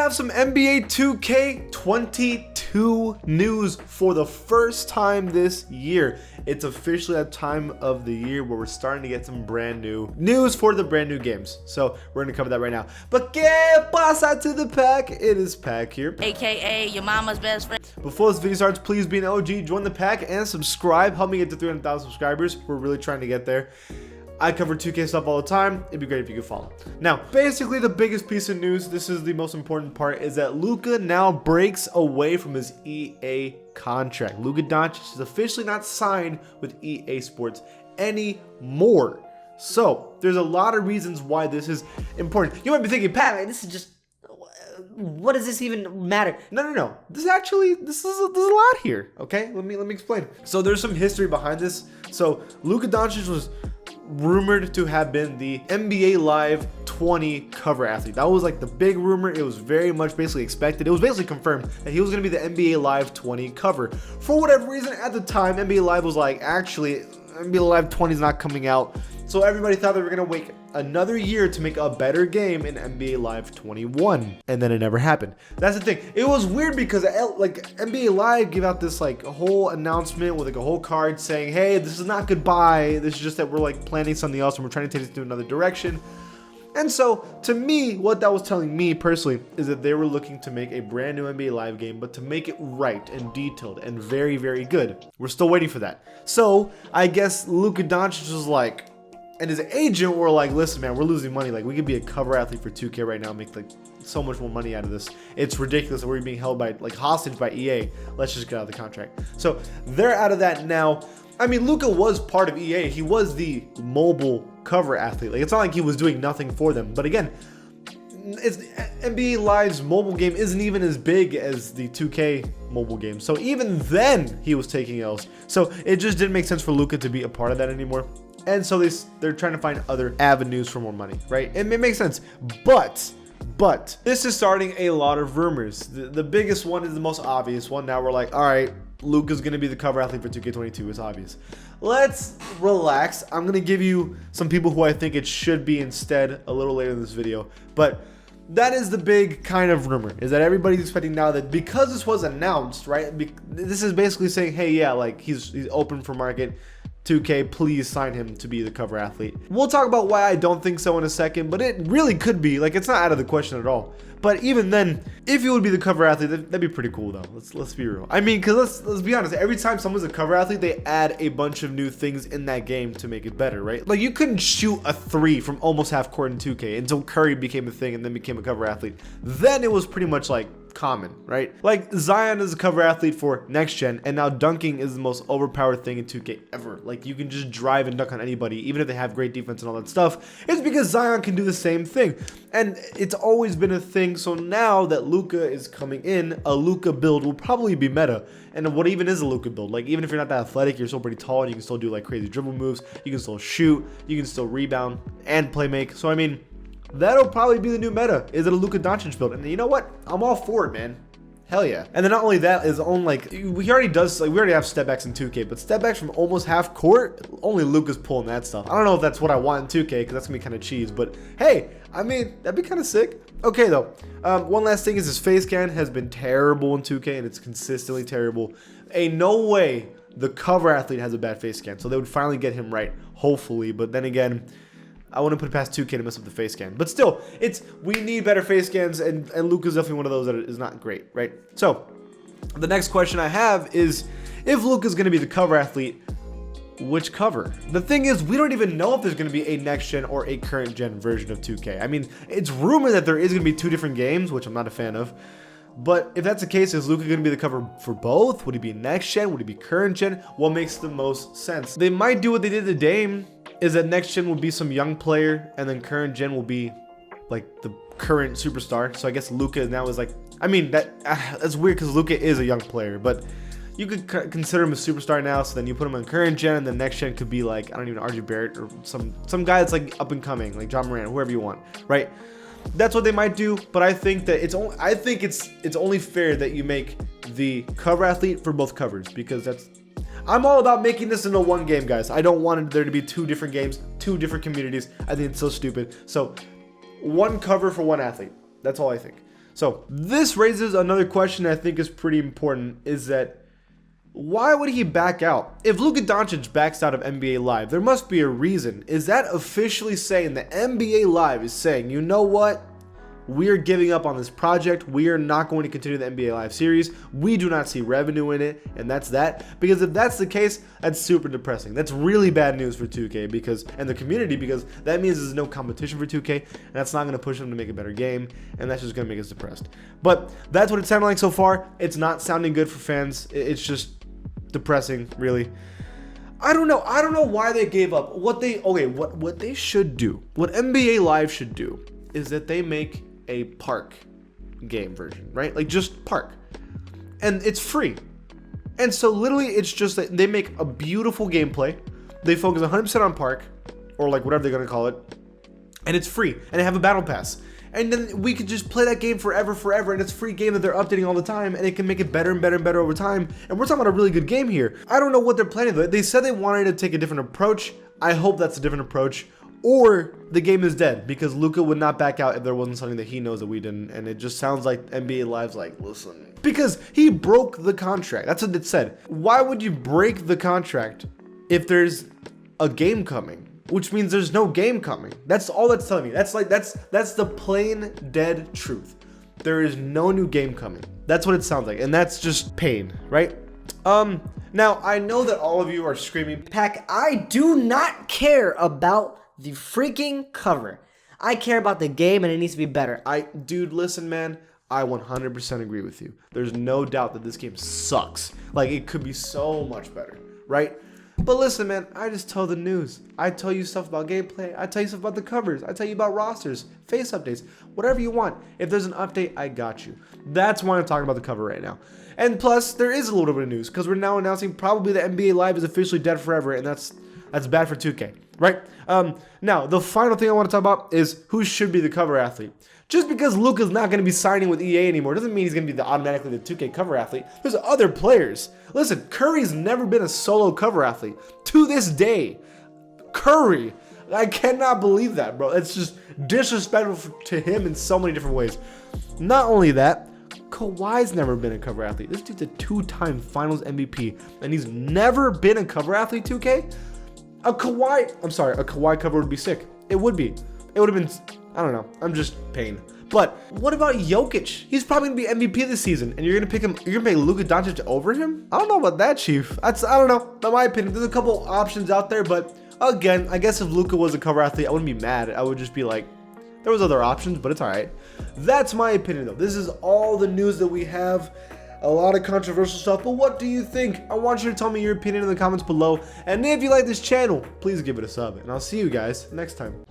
have some NBA 2K22 news for the first time this year. It's officially that time of the year where we're starting to get some brand new news for the brand new games. So we're going to cover that right now. But que pasa to the pack? It is Pack here, AKA your mama's best friend. Before this video starts, please be an OG, join the pack, and subscribe. Help me get to 300,000 subscribers. We're really trying to get there. I cover 2K stuff all the time. It'd be great if you could follow. Now, basically the biggest piece of news, this is the most important part, is that Luka now breaks away from his EA contract. Luka Doncic is officially not signed with EA Sports anymore. So, there's a lot of reasons why this is important. You might be thinking, Pat, this is just, what does this even matter? No. This is a lot here, okay? Let me explain. So, there's some history behind this. So, Luka Doncic was rumored to have been the NBA Live 20 cover athlete. That was like the big rumor. It was very much basically expected. It was basically confirmed that he was going to be the NBA Live 20 cover. For whatever reason, at the time, NBA Live was like, actually, NBA Live 20 is not coming out. So everybody thought they were going to wait another year to make a better game in NBA Live 21. And then it never happened. That's the thing. It was weird because like NBA Live gave out this like whole announcement with like a whole card saying, hey, this is not goodbye. This is just that we're like planning something else and we're trying to take this to another direction. And so, to me, what that was telling me personally is that they were looking to make a brand new NBA Live game, but to make it right and detailed and very, very good. We're still waiting for that. So, I guess Luka Doncic was like, and his agent were like, listen, man, we're losing money. Like, we could be a cover athlete for 2K right now and make like so much more money out of this. It's ridiculous that we're being held by like hostage by EA. Let's just get out of the contract. So, they're out of that now. I mean, Luka was part of EA. He was the mobile cover athlete. Like, it's not like he was doing nothing for them. But again, it's NBA Live's mobile game isn't even as big as the 2K mobile game. So even then, he was taking L's. So it just didn't make sense for Luka to be a part of that anymore. And so they're trying to find other avenues for more money, right? And it makes sense. But this is starting a lot of rumors. The biggest one is the most obvious one. Now we're like, all right, Luka's going to be the cover athlete for 2K22. It's obvious. Let's relax. I'm going to give you some people who I think it should be instead a little later in this video. But that is the big kind of rumor, is that everybody's expecting now that because this was announced, right? This is basically saying, hey, yeah, like he's open for market. 2K, please sign him to be the cover athlete. We'll talk about why I don't think so in a second, but it really could be. Like, it's not out of the question at all. But even then, if he would be the cover athlete, that'd be pretty cool though. Let's be real. I mean, because let's be honest, every time someone's a cover athlete, they add a bunch of new things in that game to make it better, right? Like, you couldn't shoot a 3 from almost half court in 2K until Curry became a thing and then became a cover athlete. Then it was pretty much like common, right? Like, Zion is a cover athlete for next gen, and now dunking is the most overpowered thing in 2K ever. Like, you can just drive and dunk on anybody, even if they have great defense and all that stuff. It's because Zion can do the same thing, and it's always been a thing. So now that Luka is coming in, a Luka build will probably be meta. And what even is a Luka build? Like, even if you're not that athletic, you're still pretty tall, and you can still do like crazy dribble moves, you can still shoot, you can still rebound and play make. So I mean, that'll probably be the new meta. Is it a Luka Doncic build? And you know what? I'm all for it, man. Hell yeah. And then not only that, is on like we already have step backs in 2K, but step backs from almost half court, only Luka's pulling that stuff. I don't know if that's what I want in 2K, because that's gonna be kind of cheese, but hey, I mean, that'd be kind of sick. Okay though, one last thing is his face scan has been terrible in 2K, and it's consistently terrible. Ain't no way the cover athlete has a bad face scan, so they would finally get him right, hopefully. But then again, I wouldn't put it past 2K to mess up the face scan. But still, we need better face scans, and Luka's definitely one of those that is not great, right? So, the next question I have is, if Luka's going to be the cover athlete, which cover? The thing is, we don't even know if there's going to be a next-gen or a current-gen version of 2K. I mean, it's rumored that there is going to be 2 different games, which I'm not a fan of. But if that's the case, is Luka going to be the cover for both? Would he be next-gen? Would he be current-gen? What makes the most sense? They might do what they did to Dame, is that next gen will be some young player, and then current gen will be like the current superstar. So I guess Luka now is like, I mean, that's weird because Luka is a young player, but you could consider him a superstar now. So then you put him on current gen, and then next gen could be like, I don't even know, RJ Barrett or some guy that's like up and coming, like John Moran, whoever you want, right? That's what they might do, but I think that it's only fair that you make the cover athlete for both covers, because I'm all about making this into one game, guys. I don't want there to be 2 different games, 2 different communities. I think it's so stupid. So, one cover for one athlete. That's all I think. So this raises another question I think is pretty important, is that why would he back out? If Luka Doncic backs out of NBA Live, there must be a reason. Is that officially saying that NBA Live is saying, you know what? We're giving up on this project. We are not going to continue the NBA Live series. We do not see revenue in it, and that's that. Because if that's the case, that's super depressing. That's really bad news for 2K and the community, because that means there's no competition for 2K, and that's not going to push them to make a better game, and that's just going to make us depressed. But that's what it sounded like so far. It's not sounding good for fans. It's just depressing, really. I don't know why they gave up. What they should do, what NBA Live should do, is that they make a park game version, right? Like just park, and it's free. And so literally it's just that they make a beautiful gameplay. They focus 100% on park, or like whatever they're gonna call it, and it's free, and they have a battle pass. And then we could just play that game forever, and it's a free game that they're updating all the time, and it can make it better and better and better over time. And we're talking about a really good game here. I don't know what they're planning though. They said they wanted to take a different approach. I hope that's a different approach. Or the game is dead, because Luka would not back out if there wasn't something that he knows that we didn't. And it just sounds like NBA Live's like, listen. Because he broke the contract. That's what it said. Why would you break the contract if there's a game coming? Which means there's no game coming. That's all that's telling me. That's the plain dead truth. There is no new game coming. That's what it sounds like. And that's just pain, right? Now I know that all of you are screaming, Pack, I do not care about the freaking cover. I care about the game, and it needs to be better. Dude, listen, man. I 100% agree with you. There's no doubt that this game sucks. Like, it could be so much better, right? But listen, man, I just tell the news. I tell you stuff about gameplay. I tell you stuff about the covers. I tell you about rosters, face updates, whatever you want. If there's an update, I got you. That's why I'm talking about the cover right now. And plus, there is a little bit of news, because we're now announcing probably the NBA Live is officially dead forever, and that's bad for 2K, right? Now, the final thing I want to talk about is who should be the cover athlete. Just because Luka's not going to be signing with EA anymore doesn't mean he's going to be automatically the 2K cover athlete. There's other players. Listen, Curry's never been a solo cover athlete. To this day, Curry, I cannot believe that, bro. It's just disrespectful to him in so many different ways. Not only that, Kawhi's never been a cover athlete. This dude's a 2-time finals MVP, and he's never been a cover athlete, 2K? A Kawhi cover would be sick. It would be. It would have been, I don't know. I'm just pain. But what about Jokic? He's probably gonna be MVP this season, and you're gonna pick him. You're gonna pick Luka Doncic over him? I don't know about that, Chief. I don't know. In my opinion, there's a couple options out there, but again, I guess if Luka was a cover athlete, I wouldn't be mad. I would just be like, there was other options, but it's all right. That's my opinion, though. This is all the news that we have. A lot of controversial stuff, but what do you think? I want you to tell me your opinion in the comments below. And if you like this channel, please give it a sub. And I'll see you guys next time.